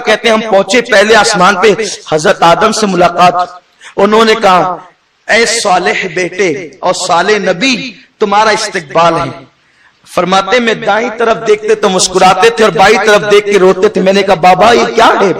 کہتے ہیں ہم پہنچے پہلے آسمان پہ، حضرت آدم سے ملاقات، انہوں نے کہا اے صالح بیٹے اور صالح نبی تمہارا استقبال ہے۔ فرماتے میں دائیں طرف دیکھتے تو مسکراتے تھے اور بائیں طرف دیکھ کے روتے تھے۔ میں نے کہا بابا یہ کیا ہے؟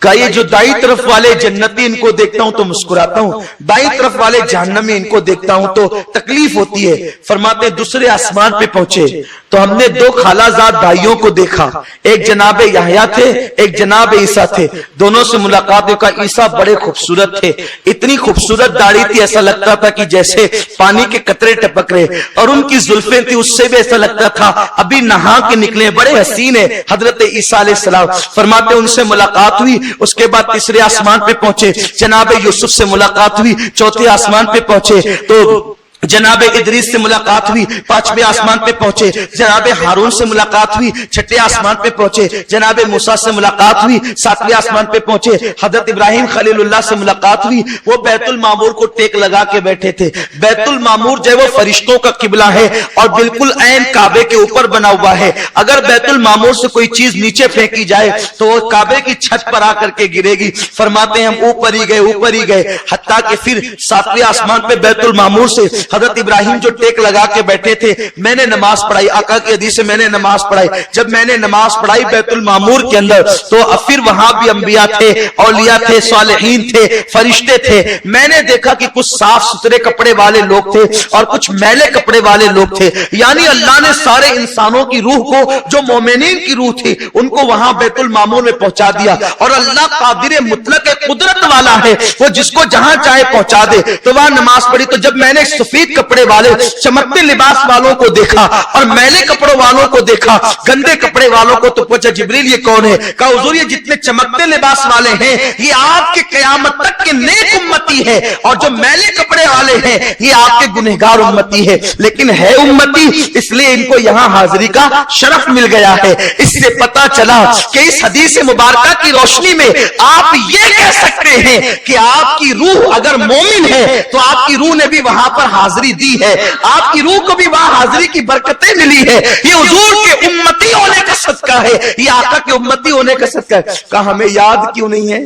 کہا یہ جو دائیں طرف والے جنتی ان کو دیکھتا ہوں تو مسکراتا ہوں، دائیں طرف والے جہنمی ان کو دیکھتا ہوں تو تکلیف ہوتی ہے۔ فرماتے دوسرے آسمان پہ پہنچے تو ہم نے دو خالہ زاد بھائیوں کو دیکھا، ایک جناب یحییٰ تھے ایک جناب عیسیٰ تھے، دونوں سے ملاقات ہوئی۔ کہا عیسیٰ بڑے خوبصورت تھے، اتنی خوبصورت داڑھی تھی ایسا لگتا تھا کہ جیسے پانی کے قطرے ٹپک رہے، اور ان کی زلفیں تھی اس سے بھی ایسا لگتا تھا ابھی نہا کے نکلے، بڑے حسین ہیں حضرت عیسیٰ علیہ السلام۔ فرماتے ان سے ملاقات ہوئی، اس کے بعد تیسرے آسمان پہ پہنچے، جناب یوسف سے ملاقات ہوئی، چوتھے آسمان پہ پہنچے تو جناب ادریس سے ملاقات ہوئی، پانچویں آسمان پہ پہنچے جناب ہارون سے ملاقات ہوئی، چھٹے آسمان پہ پہنچے جناب موسیٰ سے ملاقات ہوئی، ساتویں آسمان پہ پہنچے حضرت ابراہیم خلیل اللہ سے ملاقات ہوئی۔ وہ بیت المعمور کو ٹیک لگا کے بیٹھے تھے۔ بیت المعمور جو ہے وہ فرشتوں کا قبلہ ہے اور بالکل عین کعبے کے اوپر بنا ہوا ہے۔ اگر بیت المعمور سے کوئی چیز نیچے پھینکی جائے تو وہ کعبے کی چھت پر آ کر کے گرے گی۔ فرماتے ہیں ہم اوپر ہی گئے حتیٰ کہ پھر ساتویں آسمان پہ بیت المعمور سے حضرت ابراہیم جو ٹیک لگا کے بیٹھے تھے، میں نے نماز پڑھائی، آقا کی حدیث سے میں نے نماز پڑھائی۔ جب میں نے نماز پڑھائی بیت المعمور کے اندر تو پھر وہاں بھی انبیاء تھے، اولیاء تھے، صالحین تھے، فرشتے تھے۔ میں نے دیکھا کہ کچھ صاف ستھرے کپڑے والے لوگ تھے اور کچھ میلے کپڑے والے لوگ تھے، یعنی اللہ نے سارے انسانوں کی روح کو، جو مومنین کی روح تھی ان کو وہاں بیت المعمور میں پہنچا دیا۔ اور اللہ قادر مطلق قدرت والا ہے، وہ جس کو جہاں چاہے پہنچا دے۔ تو وہاں نماز پڑھی تو جب میں نے سفید کپڑے والے، چمکتے لباس والوں کو دیکھا اور میلے کپڑوں والوں کو دیکھا، گندے کپڑے والوں کو، تو پوچھا جبریل یہ کون ہے؟ کہا حضور یہ جتنے چمکتے لباس والے ہیں یہ آپ کے قیامت تک کے نیک امتی ہے، اور جو میلے کپڑے والے ہیں یہ آپ کے گنہگار امتی ہے، لیکن ہے امتی اس لیے ان کو یہاں حاضری کا شرف مل گیا ہے۔ اس سے پتا چلا کہ اس حدیث مبارکہ کی روشنی میں آپ یہ کہہ سکتے ہیں کہ آپ کی روح اگر مومن ہے تو آپ کی روح نے بھی وہاں پر حاضری دی ہے، آپ کی روح کو بھی وہاں حاضری کی برکتیں ملی ہے۔ یہ حضور کے امتی ہونے کا صدقہ ہے، یہ آقا کے امتی ہونے کا صدقہ ہے۔ کہا ہمیں یاد کیوں نہیں ہے؟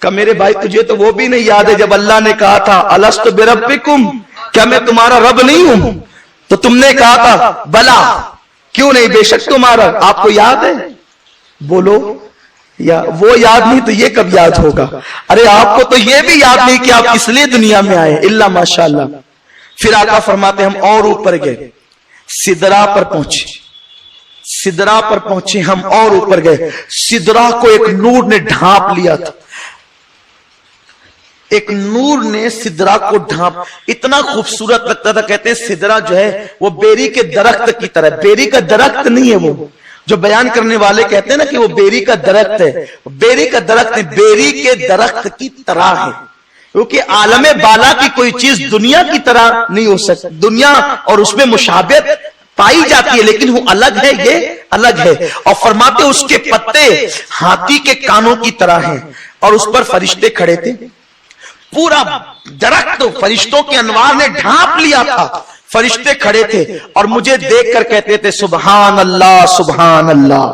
کہا میرے بھائی تجھے تو وہ بھی نہیں یاد ہے جب اللہ نے کہا تھا الست بربکم، کیا میں تمہارا رب نہیں ہوں؟ تو تم نے کہا تھا بلا، کیوں نہیں، بے شک تمہارا۔ آپ کو یاد ہے؟ بولو یا وہ یاد نہیں تو یہ کب یاد ہوگا؟ ارے آپ کو تو یہ بھی یاد نہیں کہ آپ کس لیے دنیا میں آئے، الا ماشاءاللہ۔ پھر آقا فرماتے ہم اور اوپر گئے، سدرا پر پہنچے، سدرا پر پہنچے ہم اور اوپر گئے۔ سدرا کو ایک نور نے ڈھانپ لیا تھا، ایک نور نے سدرا کو ڈھانپ، اتنا خوبصورت لگتا تھا۔ کہتے ہیں سدرا جو ہے وہ بیری کے درخت کی طرح، بیری کا درخت نہیں ہے وہ، جو بیان کرنے والے کہتے ہیں نا کہ وہ بیری کا درخت ہے، بیری کا درخت نہیں، بیری کے درخت کی طرح ہے، کیونکہ عالم بالا کی کوئی چیز دنیا کی طرح نہیں ہو سکتی۔ دنیا اور اس میں مشابہت پائی جاتی ہے لیکن وہ الگ ہے، یہ الگ ہے۔ اور فرماتے اس کے پتے ہاتھی کے کانوں کی طرح ہیں اور اس پر فرشتے کھڑے تھے، پورا درخت فرشتوں کے انوار نے ڈھانپ لیا تھا، فرشتے کھڑے تھے اور مجھے دیکھ کر کہتے تھے سبحان اللہ سبحان اللہ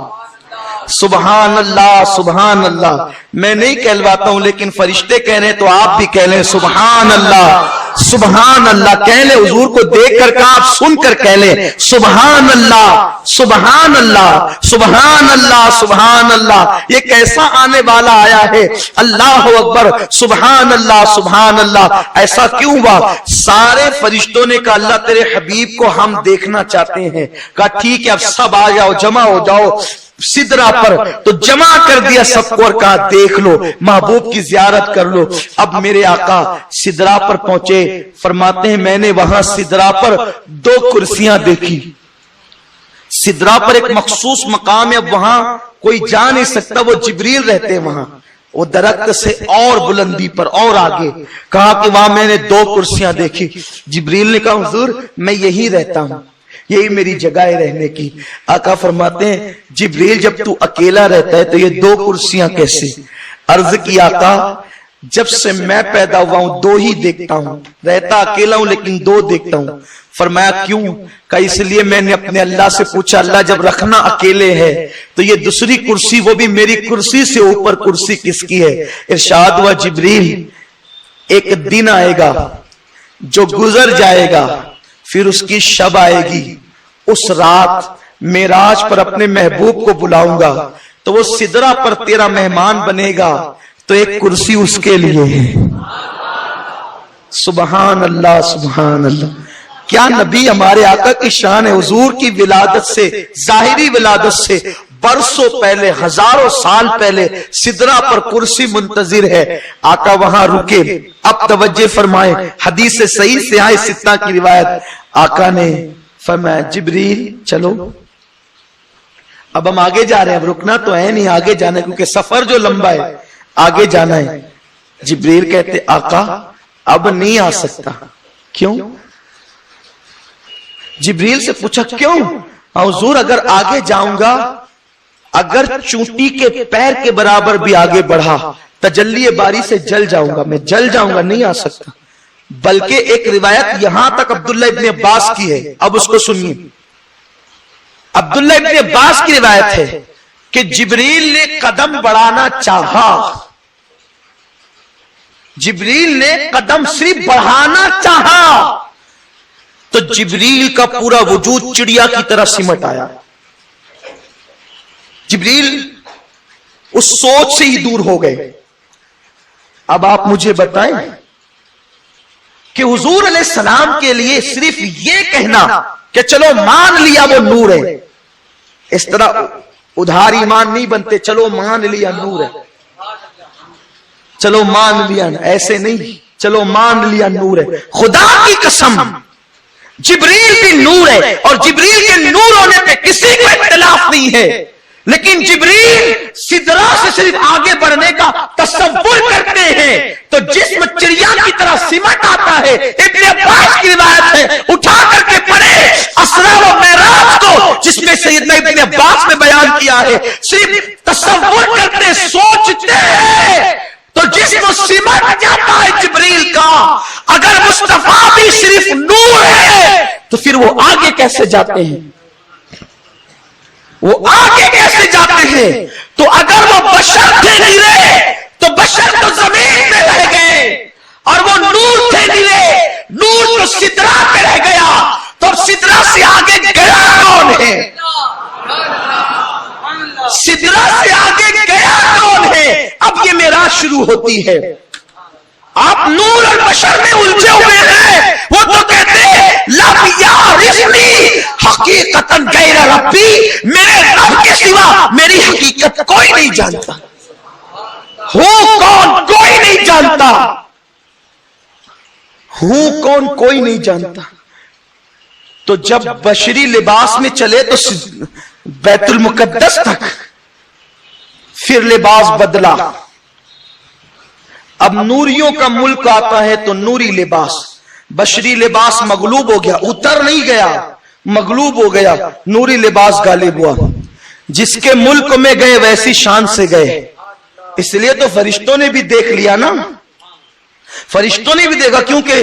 سبحان اللہ سبحان اللہ۔ میں نہیں کہلواتا ہوں لیکن فرشتے کہہ رہے ہیں تو آپ بھی کہہ لیں سبحان اللہ سبحان اللہ، کہہ لیں حضور کو دیکھ کر کہا، آپ سن کر کہہ لیں سبحان اللہ سبحان اللہ سبحان اللہ سبحان اللہ۔ یہ کیسا آنے والا آیا ہے، اللہ اکبر سبحان اللہ سبحان اللہ۔ ایسا کیوں ہوا؟ سارے فرشتوں نے کہا اللہ تیرے حبیب کو ہم دیکھنا چاہتے ہیں۔ کہا ٹھیک ہے اب سب آ جاؤ، جمع ہو جاؤ سدرا پر۔ تو جمع کر دیا سب کو اور کہا دیکھ لو، محبوب کی زیارت کر لو۔ اب میرے آقا سدرا پر پہنچے، فرماتے ہیں میں نے وہاں سدرا پر 2 کرسیاں دیکھی۔ سدرا پر ایک مخصوص مقام ہے، وہاں کوئی جا نہیں سکتا، وہ جبریل رہتے ہیں وہاں، وہ درخت سے اور بلندی پر اور آگے۔ کہا کہ وہاں میں نے 2 کرسیاں دیکھی۔ جبریل نے کہا حضور میں یہی رہتا ہوں، یہی میری جگہ ہے رہنے کی۔ آقا فرماتے ہیں جبریل جب تو اکیلا رہتا ہے تو یہ 2 کرسیاں کیسے؟ عرض کی آقا جب سے میں پیدا ہوا ہوں 2 ہی دیکھتا ہوں، رہتا اکیلا ہوں لیکن 2 دیکھتا ہوں۔ فرمایا کیوں؟ کہ اس لیے میں نے اپنے اللہ سے پوچھا اللہ جب رکھنا اکیلے ہے تو یہ دوسری کرسی وہ بھی میری کرسی سے اوپر کرسی کس کی ہے؟ ارشاد ہوا جبریل ایک دن آئے گا جو گزر جائے گا پھر اس کی شب آئے گی، اس رات معراج پر اپنے محبوب کو بلاؤں گا تو وہ سدرہ پر تیرا مہمان بنے گا تو ایک کرسی اس کے لیے ہے۔ سبحان اللہ سبحان اللہ، کیا نبی ہمارے آقا کی شان ہے۔ حضور کی ولادت سے، ظاہری ولادت سے برسوں پہلے، ہزاروں سال پہلے سدرہ پر کرسی منتظر ہے، آقا وہاں رکے۔ اب توجہ فرمائیں، حدیث صحیح سے آئے ستہ کی روایت، آقا نے فرمایا جبریل چلو، اب ہم آگے جا رہے ہیں، اب رکنا تو ہے نہیں، آگے جانا ہے کیونکہ سفر جو لمبا ہے آگے جانا ہے۔ جبریل کہتے آقا اب نہیں آ سکتا، کیوں؟ جبریل سے پوچھا کیوں؟ حضور اگر آگے جاؤں گا، اگر چونٹی کے پیر کے برابر بھی آگے بڑھا تجلی باری سے جل جاؤں گا، میں جل جاؤں گا، نہیں آ سکتا۔ بلکہ ایک روایت یہاں تک عبداللہ ابن عباس کی ہے، اب اس کو سنیے۔ عبداللہ ابن عباس کی روایت ہے کہ جبریل نے قدم بڑھانا چاہا، جبریل نے قدم صرف بڑھانا چاہا تو جبریل کا پورا وجود چڑیا کی طرح سمٹ آیا۔ جبریل اس سوچ سے ہی دور ہو گئے۔ اب آپ مجھے بتائیں کہ حضور علیہ السلام کے لیے صرف یہ کہنا کہ چلو مان لیا وہ نور ہے، اس طرح ادھار ایمان نہیں بنتے، چلو مان لیا نور ہے، چلو مان لیا، ایسے نہیں، چلو مان لیا نور ہے۔ خدا کی قسم جبریل بھی نور ہے اور جبریل کے نور ہونے پہ کسی کو اختلاف نہیں ہے، لیکن جبریل سدرہ سے صرف آگے بڑھنے کا تصور کرتے ہیں تو جسم چڑیا کی طرح سمٹ آتا ہے۔ ابن عباس کی روایت ہے، اٹھا کر کے پڑھے اسرا و معراج کو، جس میں سیدنا ابن عباس نے بیان کیا ہے، صرف تصور کرتے سوچتے ہیں تو جسم سمٹ جاتا ہے جبریل کا۔ اگر مصطفیٰ بھی صرف نور ہے تو پھر وہ آگے کیسے جاتے ہیں؟ وہ آگے کیسے جاتے ہیں؟ تو اگر وہ بشر تھے نرے تو بشر تو زمین میں رہ گئے، اور وہ نور تھے نرے، نور تو سدرہ پہ رہ گیا، تو سدرہ سے آگے گیا کون ہے؟ سدرہ سے آگے گیا کون ہے؟ اب یہ معراج شروع ہوتی ہے۔ آپ نور اور بشر میں الجھے ہوئے ہیں، وہ تو کہتے ہیں لم یعرفنی حقیقتاً غیر ربی، میرے رب کے سوا میری حقیقت کوئی نہیں جانتا، ہوں کون کوئی نہیں جانتا، ہوں کون کوئی نہیں جانتا۔ تو جب بشری لباس میں چلے تو بیت المقدس تک، پھر لباس بدلا، اب نوریوں کا ملک آتا ہے تو نوری لباس، بشری لباس مغلوب ہو گیا، اتر نہیں گیا، مغلوب ہو گیا، نوری لباس غالب ہوا۔ جس کے ملک میں گئے ویسی شان سے گئے، اس لیے تو فرشتوں نے بھی دیکھ لیا نا، فرشتوں نے بھی دیکھا، کیونکہ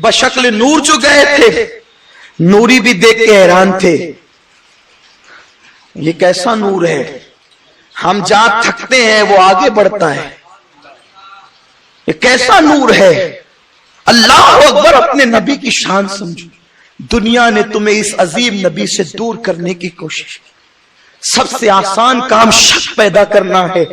بشکل نور جو گئے تھے نوری بھی دیکھ کے حیران تھے، یہ کیسا نور ہے، ہم جہاں تھکتے ہیں وہ آگے بڑھتا ہے، یہ کیسا نور ہے۔ اللہ اکبر، اپنے نبی کی شان سمجھو۔ دنیا نے تمہیں اس عظیم نبی سے دور کرنے کی کوشش کی، سب سے آسان کام شک پیدا کرنا ہے،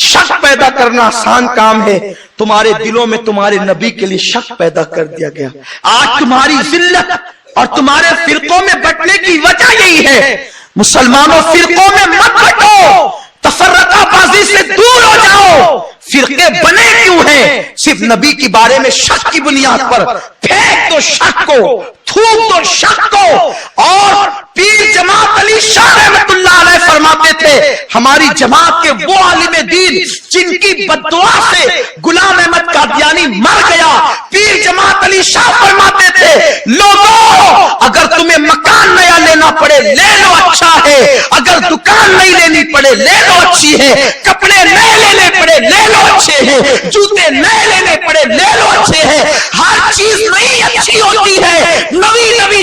شک پیدا کرنا آسان کام ہے، تمہارے دلوں میں تمہارے نبی کے لیے شک پیدا کر دیا گیا۔ آج تمہاری ذلت اور تمہارے فرقوں میں بٹنے کی وجہ یہی ہے۔ مسلمانوں فرقوں میں مت بٹو، تفرقہ بازی سے دور ہو جاؤ۔ فرقے بنے کیوں ہیں؟ صرف نبی کے بارے میں شک کی بنیاد پر۔ پھینک دو شک کو، تھوک دو شک کو۔ اور پیر جماعت علی شاہ رحمت اللہ علیہ فرماتے تھے، ہماری جماعت کے وہ عالم دین جن کی بددعا سے غلام احمد قادیانی مر گیا، پیر جماعت علی شاہ فرماتے تھے، لوگوں اگر تمہیں مکان نیا لینا پڑے لے لو، اچھا ہے، اگر دکان نہیں لینی پڑے لے لو، اچھی ہے، کپڑے نئے لینے پڑے لے لو، اچھے ہیں، جوتے نئے لینے پڑے لے لو، اچھے ہیں۔ ہر چیز نہیں اچھی ہوتی ہے، نئی نئی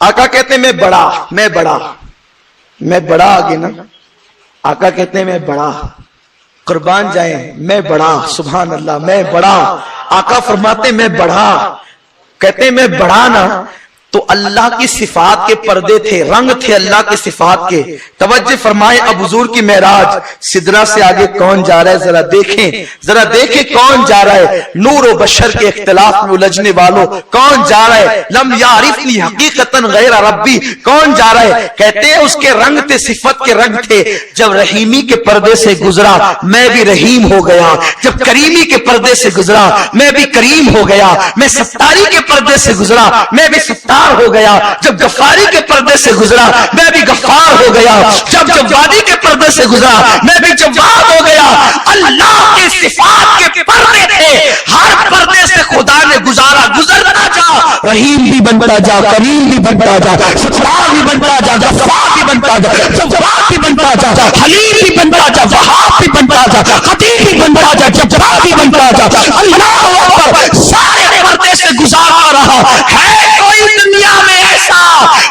آقا کہتے ہیں میں بڑا آگے نا، آقا کہتے ہیں میں بڑا، قربان جائیں میں بڑا، سبحان اللہ میں بڑا، آقا فرماتے ہیں میں بڑا، کہتے ہیں میں بڑا نا، تو اللہ کی صفات کے پردے تھے، رنگ تھے اللہ کی صفات کے۔ توجہ فرمائے، اب حضور کی معراج، سدرہ سے آگے کون جا رہا ہے ذرا دیکھیں کون جا رہا ہے، نور و بشر کے اختلاف میں الجھنے والوں کون جا رہا ہے، لم یعرفنی حقیقتاً غیر ربی کون جا رہا ہے؟ کہتے ہیں اس کے رنگ تھے، صفت کے رنگ تھے، جب رحیمی کے پردے سے گزرا میں بھی رحیم ہو گیا، جب کریمی کے پردے سے گزرا میں بھی کریم ہو گیا، میں ستاری کے پردے سے گزرا میں بھی ستار ہو گیا، جب غفاری کے پردے سے گزرا میں بھی غفار ہو گیا، جب جوادی کے پردے سے گزرا میں بھی جواد ہو گیا۔ اللہ کی صفات کے پردے تھے، ہر پردے سے خدا نے گزرتا جا، رحیم بھی بنتا جا، کریم بھی بنتا جا، ستار بھی بنتا جا، غفار بھی بنتا جا، جواد بھی بنتا جا، حلیم بھی بنتا جا، وہاب بھی بنتا جا، قدیر بھی بنتا جا، جبار بھی بنتا جا۔ اللہ اکبر، سارے پردے سے گزارتا رہا۔ ہے کوئی دنیا میں ایسا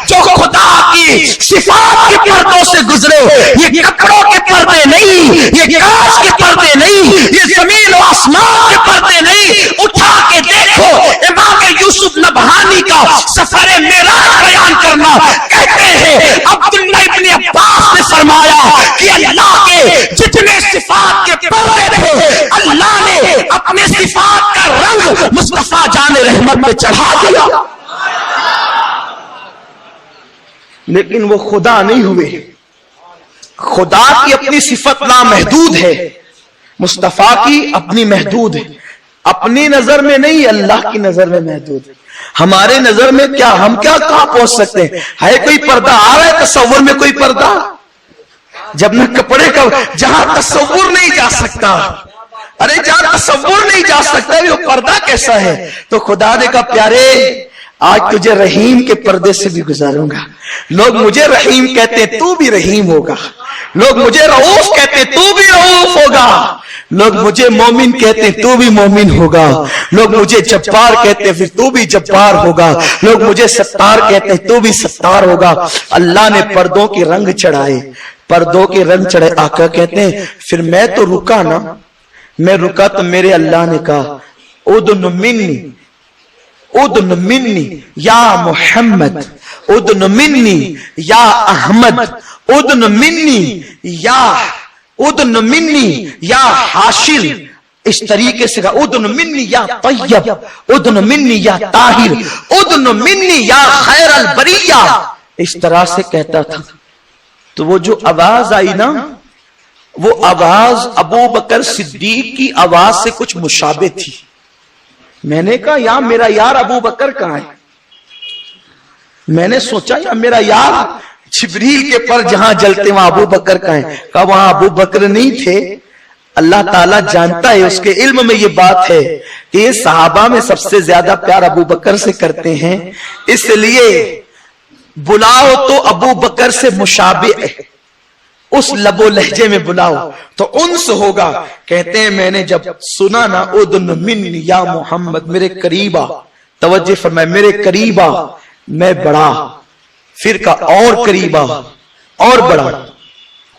جو خدا کی صفات کے پردوں سے گزرے؟ یہ کپڑوں کے پردے نہیں، یہ کاش کے پردے نہیں، یہ زمین و آسمان کے پردے نہیں۔ اٹھا کے دیکھو امام یوسف نبہانی کا سفر معراج بیان کرنا، کہتے ہیں عبداللہ ابن عباس نے فرمایا کہ اللہ کے جتنے صفات کے پردے تھے اللہ نے اپنے صفات کا رنگ مصطفیٰ جان رحمت میں چڑھا دیا، لیکن وہ خدا نہیں ہوئے۔ خدا کی اپنی صفت لامحدود ہے، مصطفیٰ کی اپنی محدود ہے، اپنی نظر میں نہیں اللہ کی نظر میں محدود ہے۔ ہمارے نظر میں کیا، ہم کیا کہاں پہنچ سکتے ہیں؟ ہے کوئی پردہ آ رہا ہے تصور میں؟ کوئی پردہ جب نہ کپڑے کا، جہاں تصور نہیں جا سکتا، ارے جہاں تصور نہیں جا سکتا وہ پردہ کیسا ہے؟ تو خدا نے کہا پیارے آج تجھے رحیم کے پردے سے بھی گزاروں گا۔ لوگ مجھے رحیم کہتے ہیں تو بھی رحیم ہوگا، لوگ مجھے رؤوف کہتے ہیں تو بھی رؤوف ہوگا، لوگ مجھے مومن کہتے ہیں تو بھی مومن ہوگا، لوگ مجھے جبار کہتے ہیں پھر تو بھی جبار ہوگا، لوگ مجھے ستار کہتے ہیں تو بھی ستار ہوگا۔ اللہ نے پردوں کے رنگ چڑھائے، پردوں کے رنگ چڑھائے۔ آقا کہتے ہیں پھر میں تو رکا نا، میں رکا تو میرے اللہ نے کہا ادن منی یا محمد، ادن منی یا احمد، ادن منی یا حاشر، اس طریقے سے کہا ادن منی یا طیب، ادن منی یا طاہر، ادن منی یا خیر البریہ، اس طرح سے کہتا تھا۔ تو وہ جو آواز آئی نا، وہ آواز ابو بکر صدیق کی آواز سے کچھ مشابہ تھی۔ میں نے کہا یا میرا یار ابو بکر کہاں ہے؟ میں نے سوچا یا میرا یار جبریل کے پر جہاں جلتے وہاں ابو بکر کہاں ہے؟ کہا وہاں ابو بکر نہیں تھے، اللہ تعالیٰ جانتا ہے، اس کے علم میں یہ بات ہے کہ یہ صحابہ میں سب سے زیادہ پیار ابو بکر سے کرتے ہیں، اس لیے بلاؤ تو ابو بکر سے مشابہ ہے، اس لب و لہجے میں بلاؤ تو انس ہوگا۔ کہتے ہیں میں نے جب سنا نا ادن من یا محمد، میرے قریبا، توجہ فرمائے میرے قریبا، میں بڑا، پھر کا اور قریبا، اور بڑا،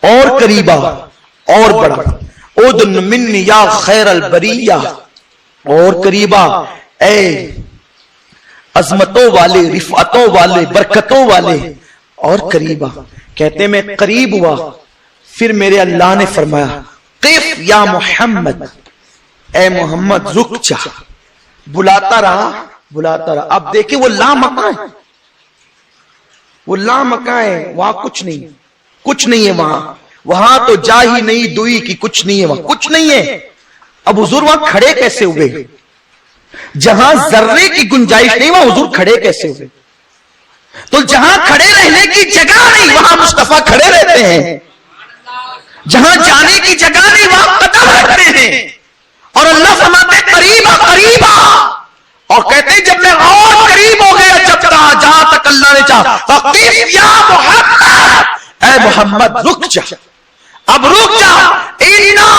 اور قریبا، اور بڑا، ادن من یا خیر البریہ، اور قریبا، اے عظمتوں والے، رفعتوں والے، برکتوں والے، اور قریبا۔ کہتے ہیں میں قریب ہوا، پھر میرے اللہ نے فرمایا قف یا محمد، اے محمد رک جا، بلاتا رہا بلاتا رہا۔ اب دیکھیں وہ لامکان ہے، وہ لامکان ہے، وہاں کچھ نہیں، کچھ نہیں ہے وہاں تو جا ہی نہیں دوئی کی، کچھ نہیں ہے وہاں، کچھ نہیں ہے۔ اب حضور وہاں کھڑے کیسے ہوئے؟ جہاں ذرے کی گنجائش نہیں وہاں حضور کھڑے کیسے ہوئے؟ تو جہاں کھڑے رہنے کی جگہ نہیں وہاں مصطفیٰ کھڑے رہتے ہیں، جہاں جانے کی جگہ نہیں وہاں قدم رکھتے ہیں۔ اور اللہ فرماتے قریبا قریبا، اور کہتے ہیں جب میں اور قریب ہو گیا، جب جہاں تک اللہ نے چاہا، فقف یا محمد، اے محمد رک جا، اب رک جا، اِنَّا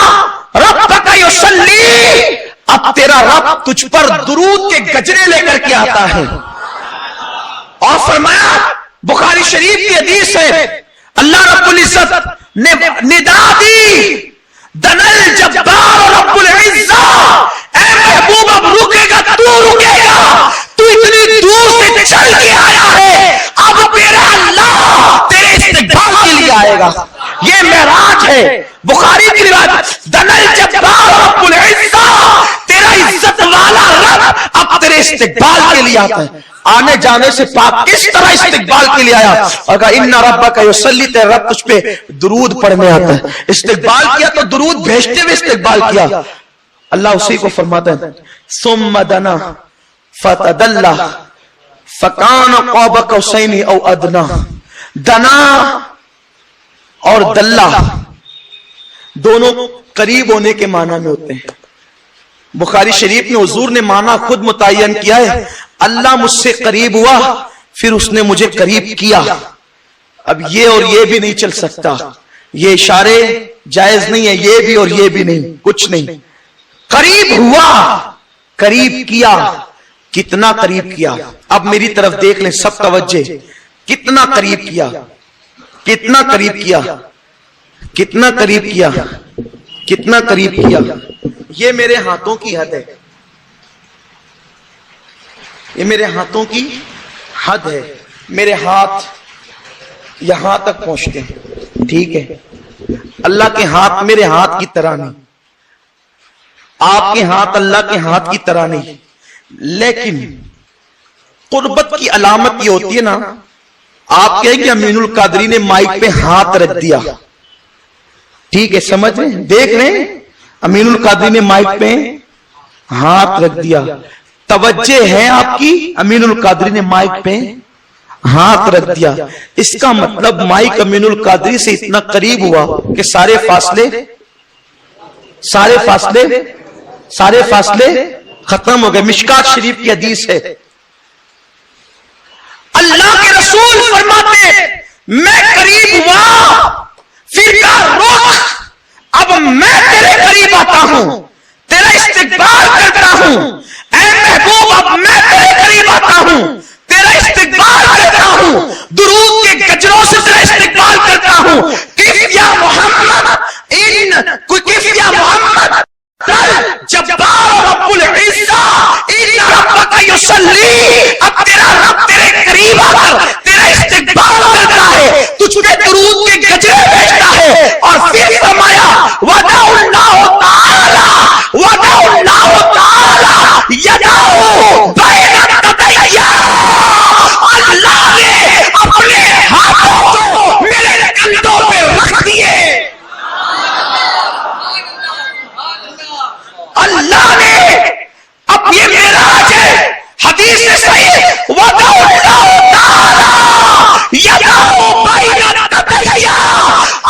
رَبَّكَ يُصَلِّي، اب تیرا رب تجھ پر درود کے گجرے لے کر کے آتا ہے، اور فرمایا بخاری شریف کی حدیث ہے اللہ رب العزت نے ندا دی دنل جبار رب العزت اے محبوب اب رکے گا تو اتنی دور سے چل کے آیا ہے اب میرا اللہ تیرے استقبال کے لیے آئے گا. یہ معراج ہے بخاری کی روایت دنل جبار رب العزت تیرا عزت والا رب اب تیرے استقبال کے لیے آتا ہے. آنے جانے سے پاک کس طرح استقبال کے لیے آیا اور کہا ان ربک یصلی تیرا رب تجھ پہ درود پڑھنے آتا ہے. استقبال کیا تو درود بھیجتے ہوئے استقبال کیا. اللہ اسی کو فرماتا ہے ثم دنا فتدلى فكان قاب قوسين او ادنى. دنا اور دلہ دونوں قریب ہونے کے معنی میں ہوتے ہیں. بخاری شریف میں حضور نے معنی خود متعین کیا ہے اللہ مجھ سے قریب ہوا پھر اس نے مجھے قریب کیا. اب یہ اور یہ بھی نہیں چل سکتا, یہ اشارے جائز نہیں ہے, یہ بھی اور یہ بھی نہیں, کچھ نہیں. قریب ہوا, قریب کیا, کتنا قریب کیا. اب میری طرف دیکھ لیں سب توجہ, کتنا قریب کیا, کتنا قریب کیا, کتنا قریب کیا, کتنا قریب کیا. یہ میرے ہاتھوں کی حد ہے, یہ میرے ہاتھوں کی حد ہے. میرے ہاتھ یہاں تک پہنچتے ہیں, ٹھیک ہے. اللہ کے ہاتھ میرے ہاتھ کی طرح نہیں, آپ کے ہاتھ اللہ کے ہاتھ کی طرح نہیں. لیکن قربت کی علامت یہ ہوتی ہے نا, آپ کہیں کہ امین القادری نے مائک پہ ہاتھ رکھ دیا, ٹھیک ہے, سمجھ رہے ہیں, دیکھ رہے ہیں, امین القادری نے مائک پہ ہاتھ رکھ دیا. توجہ ہے آپ کی, امین القادری نے مائک پہ ہاتھ رکھ دیا. اس کا مطلب مائک امین القادری سے اتنا قریب ہوا کہ سارے فاصلے ختم ہو گئے. مشکات شریف کی حدیث ہے, اللہ کے رسول فرماتے میں قریب ہوا پھر کا رخ اب میں تیرے قریب آتا ہوں, تیرا استقبال کرتا ہوں. اے محبوب اب میں تیرے قریب آتا ہوں, تیرا استقبال کرتا ہوں, درود کے گجروں سے تیرا استقبال کرتا ہوں. کف یا محمد کف یا محمد جبار رب العزت ان ربک یصلی. اب تیرا رب تیرے قریب آ کر تیرا استقبال کرتا ہے, تجھ پہ درود کے گجرے بھیجتا ہے. اور پھر فرمایا وَدَعُ اللَّهُ تَعَالَى وَدَعُ اللَّهُ تَعَالَى يَدَعُ بَيْنَ تَدَيَّا. اللہ نے اپنے ہاتھوں کو میرے کندھوں پہ رکھ دیے. اللہ نے, اب یہ معراج ہے, حدیث سے صحیح وَدَعُ اللَّهُ تَعَالَى يَدَعُ بَيْنَ تَدَيَّا.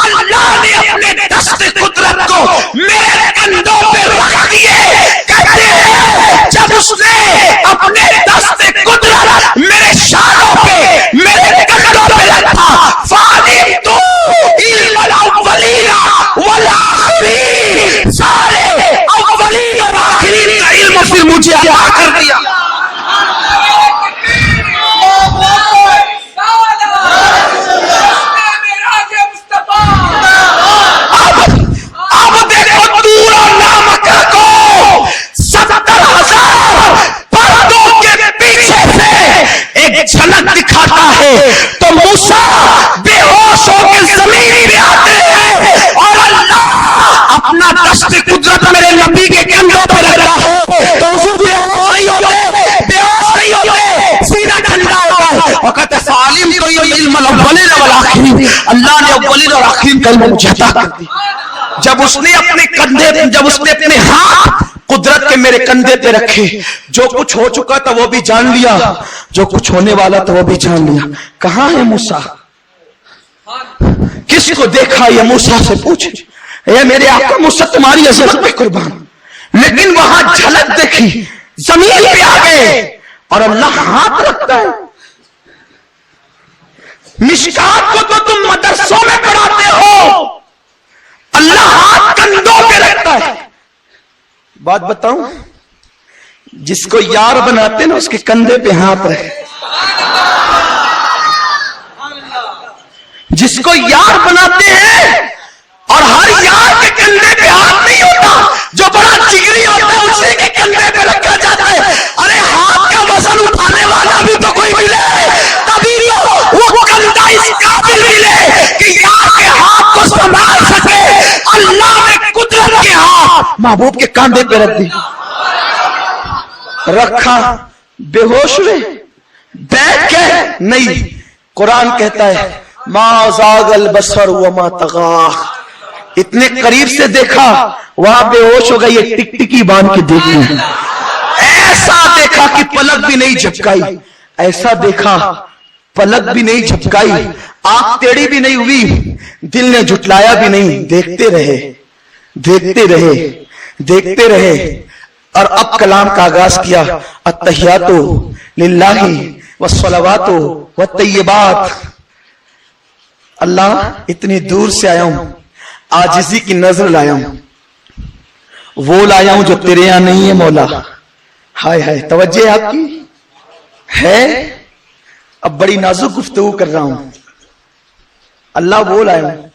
اللہ نے اپنے دست قدرت کو میرے کندھوں پہ رکھ دیے. کہتے ہیں جب اس نے اپنے دست قدرت میرے شانوں پہ میرے کندھوں پہ رکھا فَعَلِمْتُ عِلْمَ الْأَوَّلِينَ وَالْآخِرِينَ. سارے اولین اور آخرین کا علم پھر مجھے عطا کر دیا. اب دیکھو دور اور نامکہ کو 70,000 پردوں کے پیچھے سے ایک جھلک دکھاتا ہے تو موسیٰ بے ہوش ہو کے زمین پہ آتے ہیں اور اللہ اپنا دست قدرت میرے نبی کے کندھوں پہ رکھ رہا ہے تو اس بے ہوش نہیں ہوتے سینہ ٹھنڈا ہوتا ہے اور کہتے ہیں عالم تو یہ علم الاولین والآخرین. اللہ نے اولین اور آخرین کا علم مجھے عطا کر دی. جب اس نے اپنے ہاتھ قدرت کے میرے کندھے پہ رکھے, جو کچھ ہو چکا تھا وہ بھی جان لیا, جو کچھ ہونے والا تھا وہ بھی جان لیا. کہاں ہے موسیٰ, کس کو دیکھا یہ موسیٰ سے پوچھے. اے میرے آقا موسیٰ تمہاری عظمت پہ قربان. لیکن وہاں جھلک دیکھی, زمین پہ آ گئے اور اللہ ہاتھ رکھتا ہے. مشکات کو تو تم مدرسوں میں پڑھاتے ہو, اللہ ہاتھ کندھوں پہ رکھتا ہے. بات بتاؤں, جس کو یار بناتے نا اس کے کندھے پہ ہاتھ رکھے. جس کو یار بناتے ہیں اور ہر یار کے کندھے پہ ہاتھ نہیں ہوتا، جو بڑا جگری ہوتا ہے اسی کے کندھے پہ رکھا جاتا ہے۔ ارے ہاتھ کا وزن اٹھانے والا بھی تو کوئی ملے، تبھی وہ کندھا اس قابل ملے کہ یار کے ہاتھ کو سنبھال سکے۔ اللہ نے قدرت کے ہاتھ محبوب کے کاندھے پہ رکھ دی، رکھا، بے ہوش ہوئے، بیٹھ کے نہیں۔ قرآن کہتا ہے ما زاغ البصر وما طغى، اتنے قریب سے دیکھا وہاں بے ہوش ہو گئی، یہ ٹک ٹکی باندھ کے دیکھی، ایسا دیکھا کہ پلک بھی نہیں جھپکائی، ایسا دیکھا پلک بھی نہیں جھپکائی، آنکھ ٹیڑھی بھی نہیں ہوئی، دل نے جھٹلایا بھی نہیں، دیکھتے رہے دیکھتے رہے دیکھتے رہے۔ اور اب کلام کا آغاز کیا، التحیات للہ والصلوات والطیبات۔ اللہ اتنی دور سے آیا ہوں، عاجزی کی نظر لایا ہوں، وہ لایا ہوں جو تیرے یہاں نہیں ہے مولا۔ ہائے ہائے، توجہ آپ کی ہے؟ اب بڑی نازک گفتگو کر رہا ہوں۔ اللہ وہ لایا ہوں،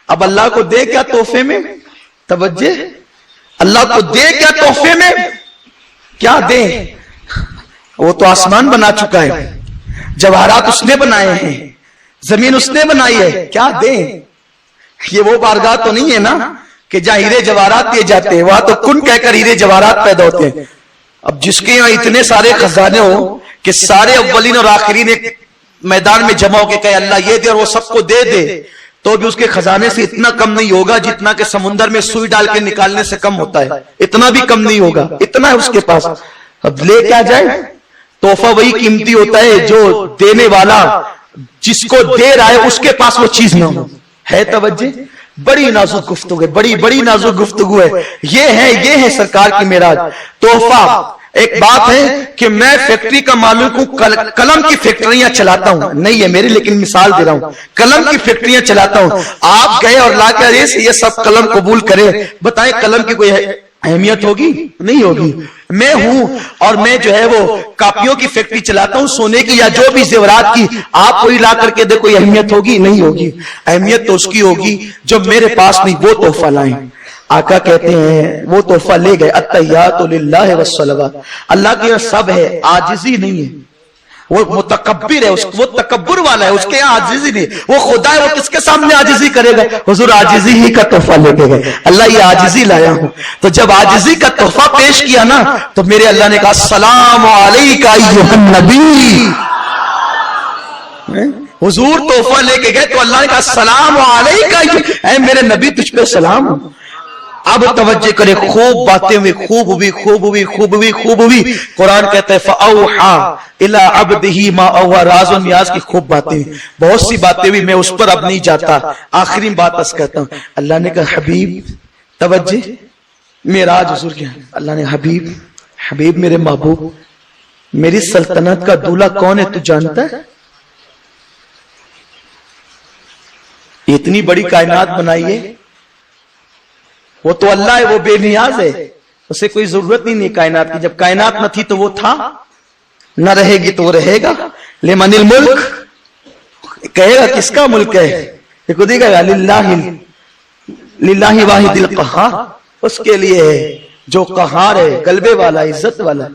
اب اللہ کو دے کیا تحفے میں؟ توجہ، اللہ کو دے کیا تحفے میں؟ کیا دے؟ وہ تو آسمان بنا چکا ہے، جواہرات اس نے بنائے ہیں، زمین اس نے بنائی ہے، کیا دیں؟ یہ وہ بارگاہ تو نہیں ہے نا کہ جہاں ہیرے جواہرات دیے جاتے ہیں، وہاں تو کن کہہ کر ہیرے جواہرات پیدا ہوتے ہیں۔ اب جس کے یہاں اتنے سارے خزانے ہو کہ سارے اولین اور آخرین ایک میدان میں جمع ہو کے کہے اللہ یہ دے اور وہ سب کو دے دے، تو بھی اس کے خزانے سے اتنا کم نہیں ہوگا جتنا کہ سمندر میں سوئی ڈال کے نکالنے سے کم ہوتا ہے، اتنا بھی کم نہیں ہوگا، اتنا ہے اس کے پاس۔ اب لے کیا جائے؟ تحفہ وہی قیمتی ہوتا ہے جو دینے والا جس کو دے رہا ہے اس کے پاس وہ چیز نہ ہو۔ ہے توجہ؟ بڑی نازک گفتگو ہے، بڑی نازک گفتگو ہے۔ یہ ہے سرکار کی معراج۔ تحفہ ایک بات ہے کہ میں فیکٹری کا مالک ہوں، قلم کی فیکٹریاں چلاتا ہوں، نہیں ہے میری لیکن مثال دے رہا ہوں، قلم کی فیکٹریاں چلاتا ہوں۔ آپ گئے اور لا کر یہ سب قلم قبول کرے، بتائیں قلم کی کوئی اہمیت ہوگی؟ نہیں ہوگی۔ میں ہوں اور میں جو ہے وہ کاپیوں کی فیکٹری چلاتا ہوں، سونے کی یا جو بھی زیورات کی، آپ کوئی لا کر کے دے، کوئی اہمیت ہوگی؟ نہیں ہوگی۔ اہمیت تو اس کی ہوگی جو میرے پاس نہیں، وہ تحفہ لائیں۔ آقا کہتے ہیں وہ تحفہ لے گئے، التحیات للہ والصلوات۔ اللہ کے یہاں سب ہے، عاجزی نہیں ہے، وہ متکبر ہے، وہ تکبر والا ہے، اس کے یہاں عاجزی نہیں، وہ خدا ہے، وہ کس کے سامنے عاجزی کرے گا؟ حضور عاجزی ہی کا تحفہ لے کے گئے، اللہ یہ عاجزی لایا ہوں۔ تو جب عاجزی کا تحفہ پیش کیا نا تو میرے اللہ نے کہا السلام علیکہ ایھا النبی۔ حضور تحفہ لے کے گئے تو اللہ نے کہا السلام علیکہ، اے میرے نبی تجھ پہ سلام۔ اب توجہ کرے، خوب باتیں ہوئی، خوب ہوئی۔ قرآن کہتا ہے فَأَوْحَا إِلَىٰ عَبْدِهِ مَا أَوْحَىٰ، راز و نیاز کی خوب باتیں ہوئی، بہت سی باتیں ہوئی، میں اس پر اب نہیں جاتا، آخری بات اس کہتا ہوں۔ اللہ نے کہا حبیب، توجہ، معراج حضور کیا؟ اللہ نے حبیب میرے محبوب، میری سلطنت کا دولہا کون ہے تو جانتا ہے؟ اتنی بڑی کائنات بنائی ہے، وہ تو اللہ ہے، وہ بے نیاز ہے، اسے کوئی ضرورت نہیں کائنات کی۔ جب کائنات نہ تھی تو وہ تھا، نہ رہے گی تو وہ رہے گا۔ لمن الملک، کہے گا کس کا ملک ہے؟ یہ خود ہی کہے گا للہ واحد القہار، اس کے لیے ہے جو قہار ہے، غلبے والا، عزت والا۔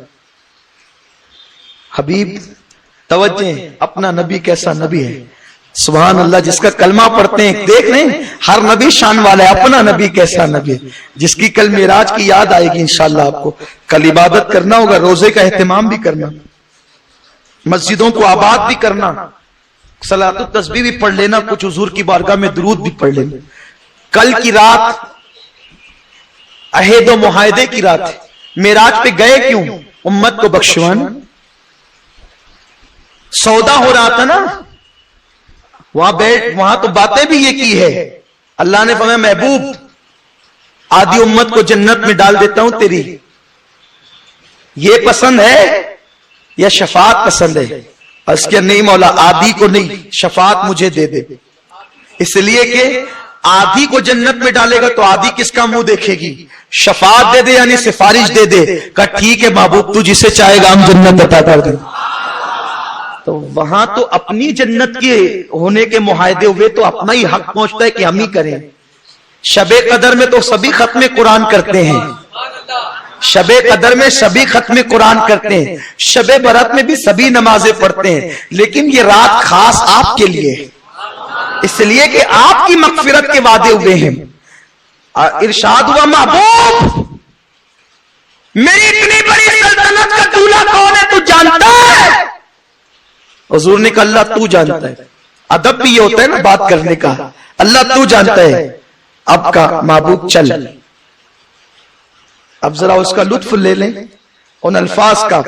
حبیب، توجہ، اپنا نبی کیسا نبی ہے، سبحان اللہ، جس کا کلمہ پڑھتے ہیں دیکھ رہے ہیں ہر نبی شان والا ہے، اپنا نبی کیسا نبی ہے، جس کی کل معراج کی یاد آئے گی انشاءاللہ آپ کو۔ کل عبادت کرنا ہوگا، روزے کا اہتمام بھی کرنا، مسجدوں کو آباد بھی کرنا، صلاۃ التسبیح بھی پڑھ لینا، کچھ حضور کی بارگاہ میں درود بھی پڑھ لینا۔ کل کی رات عہد و معاہدے کی رات ہے، معراج پہ گئے کیوں؟ امت کو بخشوانا، سودا ہو رہا تھا نا وہاں تو باتیں بھی یہ کی ہے۔ اللہ نے فرمایا محبوب آدھی امت کو جنت میں ڈال دیتا ہوں تیری، یہ پسند ہے یا شفاعت پسند ہے؟ اس کے نہیں مولا، آدھی کو نہیں، شفاعت مجھے دے دے، اس لیے کہ آدھی کو جنت میں ڈالے گا تو آدھی کس کا منہ دیکھے گی؟ شفاعت دے دے یعنی سفارش دے دے۔ کہا ٹھیک ہے محبوب، تو جسے چاہے گا ہم جنت عطا کر دیں۔ تو وہاں تو اپنی جنت کے ہونے کے معاہدے ہوئے تو اپنا ہی حق پہنچتا ہے کہ ہم ہی کریں. شب قدر میں تو سبھی ختم قرآن کرتے ہیں, شب قدر میں سبھی ختم قرآن کرتے ہیں, شب برات میں بھی سبھی نمازیں پڑھتے ہیں, لیکن یہ رات خاص آپ کے لیے, اس لیے کہ آپ کی مغفرت کے وعدے ہوئے ہیں. ارشاد ہوا محبوب میری اتنی بڑی سلطنت کا دولہا کون ہے تو جانتا ہے؟ حضور نے کہا اللہ تو جانتا ہے. ادب بھی یہ ہوتا ہے نا بات کرنے کا, اللہ تو جانتا ہے. اب کا محبوب چل, اب ذرا اس کا لطف لے لیں ان الفاظ کا.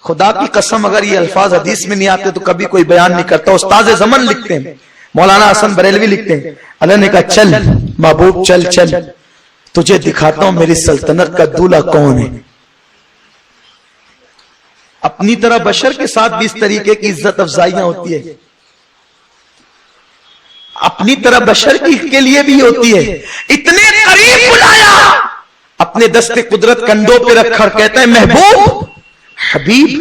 خدا کی قسم اگر یہ الفاظ حدیث میں نہیں آتے تو کبھی کوئی بیان نہیں کرتا. استاد زمن لکھتے ہیں, مولانا حسن بریلوی لکھتے ہیں, اللہ نے کہا چل محبوب چل چل, تجھے دکھاتا ہوں میری سلطنت کا دولہا کون ہے. اپنی طرح بشر کے ساتھ بھی اس طریقے کی عزت افزائیاں ہوتی ہے, اپنی طرح بشر کے لیے بھی ہوتی ہے. اتنے قریب بلایا, اپنے دست قدرت کندھوں پہ رکھا اور کہتا ہے محبوب حبیب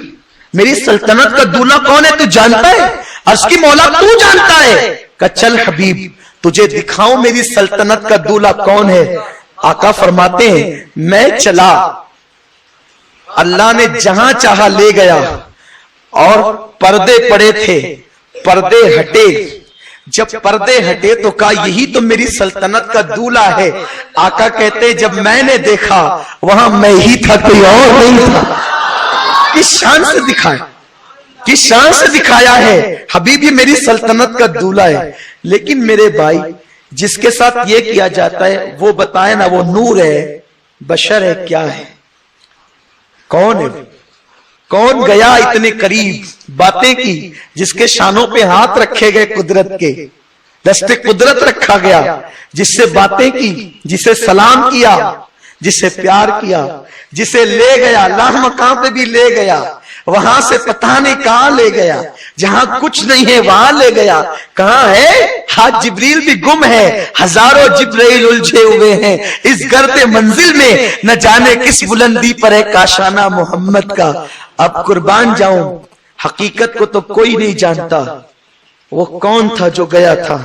میری سلطنت کا دولہا کون ہے تو جانتا ہے؟ عرض کی مولا تو جانتا ہے. کہ چل حبیب تجھے دکھاؤں میری سلطنت کا دولہا کون ہے. آقا فرماتے ہیں میں چلا, اللہ نے جہاں چاہا لے گیا, اور پردے پڑے تھے, پردے ہٹے, جب پردے ہٹے تو کہا یہی تو میری سلطنت کا دولہا ہے. آقا کہتے جب میں نے دیکھا وہاں میں ہی تھا, کوئی اور نہیں تھا. کس شان سے دکھایا, کس شان سے دکھایا ہے حبیبی میری سلطنت کا دولہا ہے. لیکن میرے بھائی جس کے ساتھ یہ کیا جاتا ہے وہ بتائے نا وہ نور ہے بشر ہے کیا ہے, کون ہے, کون گیا اتنے قریب باتیں کی, جس کے شانوں پہ ہاتھ رکھے گئے قدرت کے, دست قدرت رکھا گیا, جس سے باتیں کی, جسے سلام کیا, جسے پیار کیا, جسے لے گیا اللہ مقام پہ بھی لے گیا, وہاں سے پتہ نہیں کہاں لے گیا, جہاں کچھ نہیں ہے وہاں لے گیا. کہاں ہے ہاتھ جبریل بھی گم ہے, ہزاروں جبرائیل الجھے ہوئے ہیں اس گرد منزل میں, نہ جانے کس بلندی پر ہے کاشانہ محمد کا. اب قربان جاؤں حقیقت کو تو کوئی نہیں جانتا, وہ کون تھا جو گیا تھا.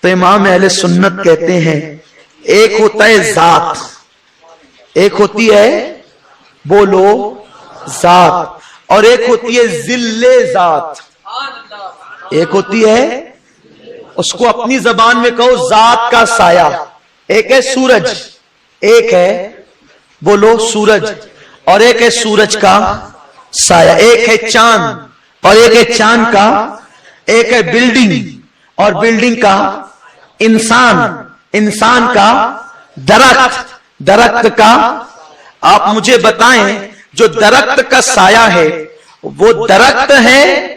تو امام اہل سنت کہتے ہیں ایک ہوتا ہے ذات, ایک ہوتی ہے بولو ذات, اور ایک ہوتی ہے ذل ذات. ایک ہوتی ہے اس کو اپنی زبان میں کہو ذات کا سایہ. ایک ہے سورج, ایک ہے بولو سورج, اور ایک ہے سورج کا سایہ. ایک ہے چاند اور ایک ہے چاند کا, ایک ہے بلڈنگ اور بلڈنگ کا انسان, انسان کا درخت, درخت کا. آپ مجھے بتائیں جو درخت کا سایہ ہے وہ درخت ہے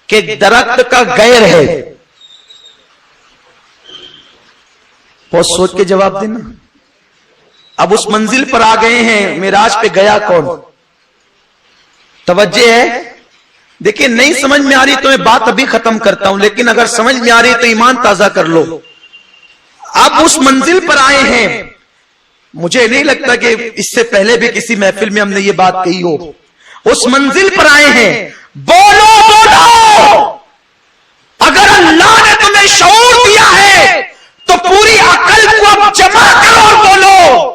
کہ درخت کا غیر ہے؟ بہت سوچ کے جواب دینا. اب اس منزل پر آ گئے ہیں, معراج پہ گیا کون؟ توجہ ہے. دیکھیں نہیں سمجھ میں آ رہی تو میں بات ابھی ختم کرتا ہوں, لیکن اگر سمجھ میں آ رہی تو ایمان تازہ کر لو. اب اس منزل پر آئے ہیں, مجھے نہیں لگتا کہ اس سے پہلے بھی کسی محفل میں ہم نے یہ بات کہی ہو. اس منزل پر آئے ہیں, بولو بولو, اگر اللہ نے تمہیں شعور دیا ہے تو پوری عقل کو اب جمع کرو اور بولو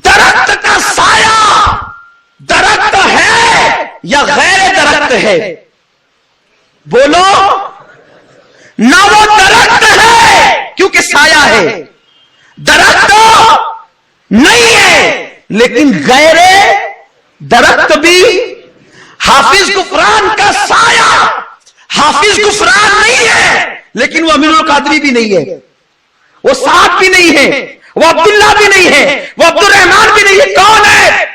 درخت کا سایہ درخت ہے یا غیر درخت ہے؟ بولو نہ, وہ درخت ہے کیونکہ سایہ ہے, درخت نہیں ہے لیکن غیر درخت بھی. حافظ غفران کا سایہ حافظ غفران نہیں ہے لیکن وہ امین القادری بھی نہیں ہے, وہ سعد بھی نہیں ہے, وہ عبداللہ بھی نہیں ہے, وہ عبد الرحمان بھی نہیں ہے. کون ہے؟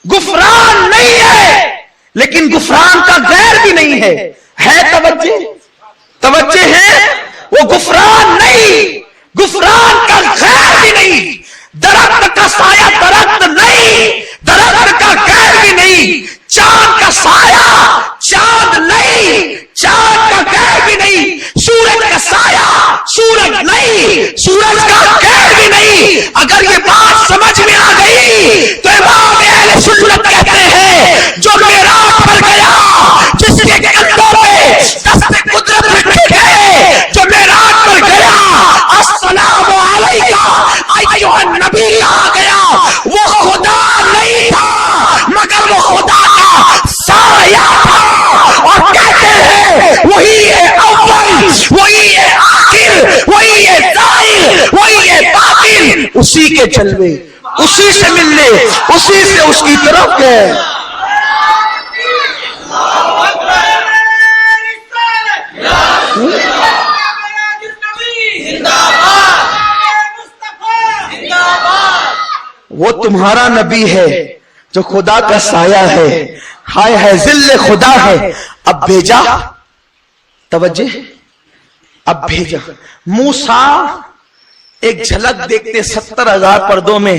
غفران نہیں ہے لیکن غفران کا غیر بھی نہیں ہے. توجہ توجہ ہے, وہ غفران نہیں, غفران کا غیر بھی نہیں. درخت کا سایہ درخت نہیں, درخت کا غیر بھی نہیں. چاند کا سایہ چاند نہیں, چاند کا غیر بھی نہیں. سورج کا سایہ سورج نہیں, سورج کا غیر بھی نہیں. اگر یہ بات سمجھ میں آ گئی تو امام اہل سنت کہتے ہیں جو معراج پر گیا, جس کے کندھوں پہ اسی کے جلوے، اسی سے ملنے، اسی سے اس کی طرف گئے۔ وہ تمہارا نبی ہے جو خدا کا سایہ ہے، ہائے ہے ذل خدا ہے، اب بھیجا، توجہ، اب بھیجا۔ موسیٰ ایک جھلک دیکھتے 70,000 پردوں میں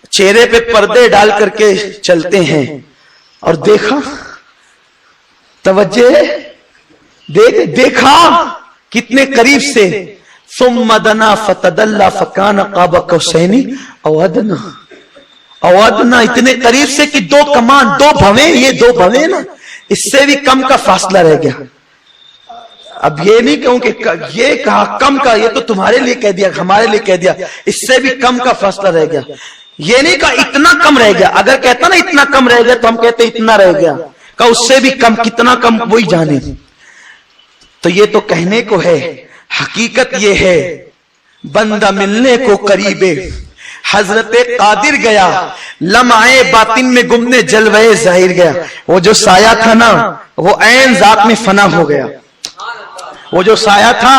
چہرے پہ پردے ڈال کر کے چلتے ہیں، اور دیکھا، توجہ، دیکھا کتنے قریب سے، ثم دنا فتدلى فكان قاب قوسين او ادنى، او ادنى، اتنے قریب سے کہ دو کمان، دو بھویں، یہ دو بھویں نا، اس سے بھی کم کا فاصلہ رہ گیا۔ اب یہ نہیں کہوں کہ یہ کہا کم کا، یہ تو تمہارے لیے کہہ دیا، ہمارے لیے کہہ دیا، اس سے بھی کم کا فاصلہ رہ گیا۔ یہ نہیں کہا اتنا کم رہ گیا، اگر کہتا نا اتنا کم رہ گیا تو ہم کہتے اتنا رہ گیا، کہا اس سے بھی کم، کتنا کم وہی جانے۔ تو یہ تو کہنے کو ہے، حقیقت یہ ہے بندہ ملنے کو قریب ہے۔ حضرت قادر گیا، لمعے باطن میں گمنے جلوے ظاہر گیا، وہ جو سایہ تھا نا وہ عین ذات میں فنا ہو گیا، وہ جو سایہ تھا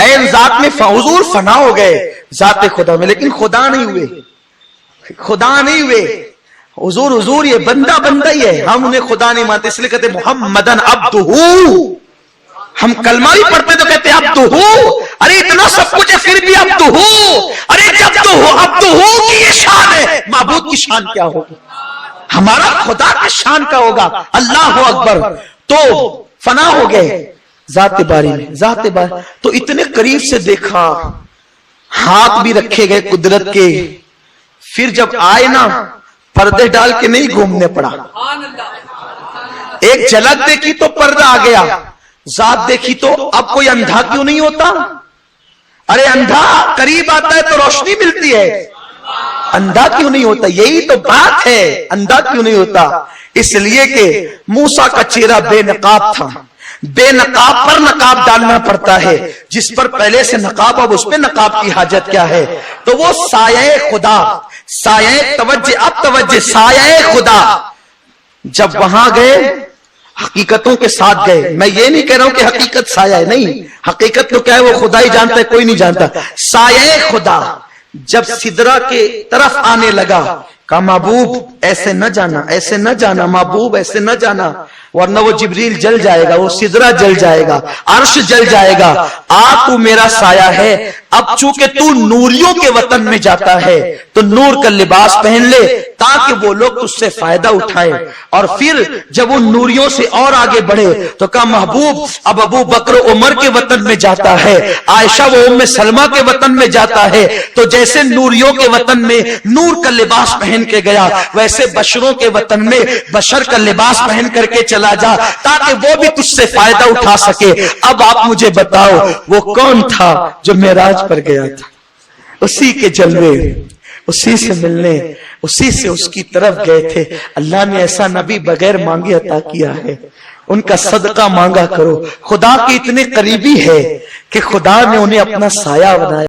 عین ذات میں حضور فنا ہو گئے ذات خدا میں، لیکن خدا نہیں ہوئے، خدا نہیں ہوئے۔ حضور یہ بندہ ہی ہے، ہم انہیں خدا نہیں مانتے، اس لیے کہتے محمدن عبدہ۔ ہم کلمہ بھی پڑھتے تو کہتے اب تو ہو، ارے اتنا سب کچھ ہے پھر بھی اب تو ہو، ارے جب تو ہو اب تو ہو کی یہ شان ہے، معبود کی شان کیا ہوگی؟ ہمارا خدا کی شان کا ہوگا، اللہ اکبر۔ تو فنا ہو گئے ذات باری میں، ذات باری تو اتنے قریب سے دیکھا، ہاتھ بھی رکھے گئے قدرت کے، پھر جب آئے نا پردے ڈال کے نہیں گھومنے پڑا، ایک جھلک دیکھی تو پردہ آ گیا، ذات دیکھی تو اب کوئی اندھا کیوں نہیں ہوتا؟ ارے اندھا قریب آتا ہے تو روشنی ملتی ہے، اندھا کیوں نہیں ہوتا؟ یہی تو بات ہے، اندھا کیوں نہیں ہوتا؟ اس لیے کہ موسیٰ کا چہرہ بے نقاب تھا، بے نقاب پر نقاب ڈالنا پڑتا ہے، جس پر پہلے سے نقاب، اب اس پہ نقاب کی حاجت کیا ہے؟ تو وہ سایہ خدا، سایہ، توجہ، اب توجہ، سایہ خدا جب وہاں گئے حقیقتوں کے ساتھ گئے۔ میں یہ نہیں کہہ رہا ہوں کہ حقیقت سایہ ہے، نہیں، حقیقت تو کیا ہے وہ خدا ہی جانتا ہے، کوئی نہیں جانتا۔ سایہ خدا جب سدرہ کے طرف آنے لگا، کہا محبوب ایسے نہ جانا، ایسے نہ جانا محبوب، ایسے نہ جانا، ورنہ وہ جبریل جل جائے گا، وہ سدرہ جل جائے گا، عرش جل جائے گا۔ تو میرا سایہ ہے، اب چونکہ تو نوریوں کے وطن میں جاتا ہے تو نور کا لباس پہن لے تاکہ وہ لوگ اس سے فائدہ اٹھائیں۔ اور پھر جب وہ نوریوں سے اور آگے بڑھے تو کہا محبوب اب ابو بکر عمر کے وطن میں جاتا ہے، عائشہ و ام سلمہ کے وطن میں جاتا ہے، تو جیسے نوریوں کے وطن میں نور کا لباس پہن کے گیا، ویسے بشروں کے وطن میں بشر کا لباس پہن کر کے چلا جا تاکہ وہ بھی تجھ سے فائدہ اٹھا سکے۔ اب آپ مجھے بتاؤ وہ کون تھا جو معراج پر گیا تھا؟ اسی کے جلوے، اسی سے ملنے، اسی سے اس کی طرف گئے تھے۔ اللہ نے ایسا نبی بغیر مانگے عطا کیا ہے، ان کا صدقہ مانگا کرو۔ خدا کی اتنے قریبی ہے کہ خدا نے انہیں اپنا سایہ بنایا۔